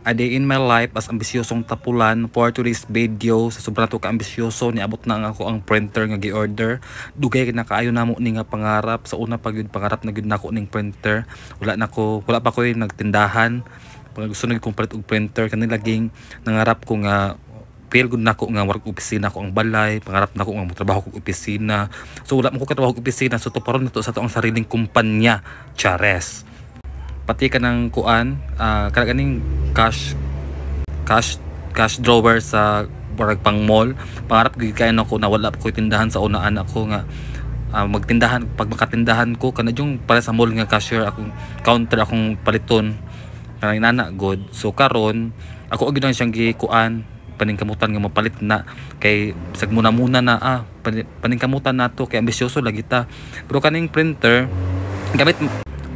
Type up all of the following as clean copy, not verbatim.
A day in my life as ambisyosong tapulan for today's video. Sa sobrang to ka-ambisyoso, niabot na ako ang printer nga gi-order. Dugay na kaayo namo ni nga pangarap. Sa una pa gyud pangarap na gyud nako ning printer. Wala pa ko nagtindahan. Pag gusto kong palit og printer kanila laging nangarap ko nga feel good nako nga work opisina ko ang balay, pangarap nako nga motrabaho ko opisina. So wala man ko katrabaho og opisina, so to paron nato sa to ang sariling kumpanya, Chares. Pati ka ng kuan, kaganing cash drawer sa barag pang mall. Pangarap gyud kay nako na wala ko tindahan sa unaan ako nga magtindahan. Pag makatindahan ko kana yung para sa mall nga cashier akong counter akong paliton kanang nana god. So karon ako gyud ang siyang gikuan paningkamutan nga mapalit na kay bisag muna na paningkamutan nato kay ambisyoso lagi ta. Pero kaning printer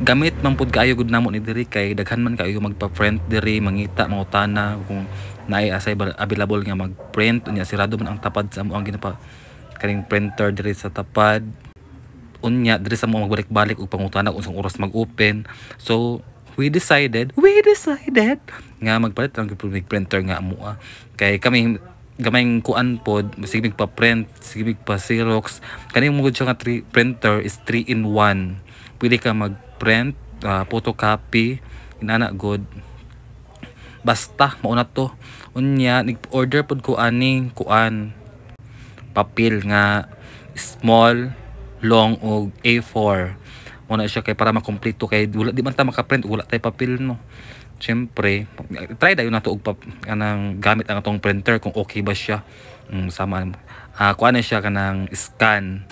gamit man pud kaayo gud namo ni diri kay daghan man kaayo magpa-print diri mangita mangutana kung naay asay available nga mag-print unya sirado man ang tapad sa amo ang ginapa kaning printer diri sa tapad unya diri sa mo magbalik-balik og pangutana kung unsang oras mag-open. So we decided nga magpalit lang gyud printer nga amo kay kami gamayng kuan pod sige pa print sige pa Xerox kaning mo gud siya nga printer is 3 in 1. Pwede ka mag-print, photocopy, inana good. Basta mauna to. Unya nag-order pod ko aning kuan papel nga small, long og A4. Muna siya kay para makompleto kay wala di man ta maka-print wala tay papel no. Siyempre, try dayon nato og kanang gamit ang atong printer kung okay ba siya. Sama kuan na siya kanang scan.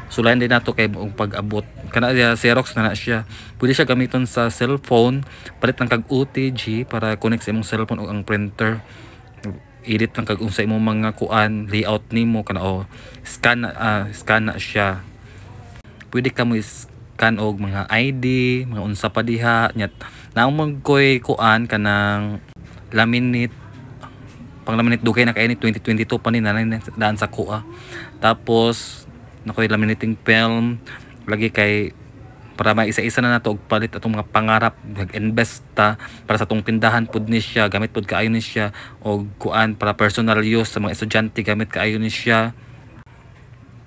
Sulayan din nato kay pag-abot kana Xerox na siya. Pwede siya gamiton sa cellphone, palit lang kag OTG para connect sa imong cellphone ug ang printer. Edit lang kag unsa imong mga kuan, layout nimo kana scan na siya. Pwede ka mo scan og mga ID, mga unsa pa diha nyat. Naamong koy kuan kanang laminate pang-laminate dugay na kay ni 2022 pa ni daan sa kuha. Tapos nakoy laminating film lagi kay para maisa-isa na nato og palit atong mga pangarap mag-invest ta para sa atong tindahan pud ni siya gamit pud kaayo ni siya og kuan para personal use sa mga estudyante gamit kaayo ni siya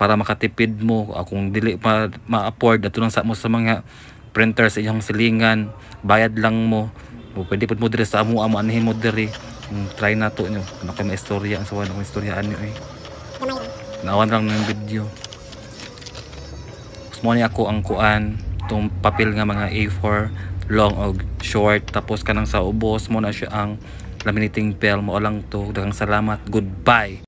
para makatipid mo kung dili pa ma-afford ato lang sa mo sa mga printer sa iyang silingan bayad lang mo pwede pud mo diri sa amo anhin mo diri try nato nyo ano kay maistorya ang sawan ng istoryaan niyo nawan lang ng video. Mo ni ako ang kuan tong papel nga mga A4 long o short tapos kanang sa ubos mo na siya ang laminating film mo lang to daghang salamat goodbye.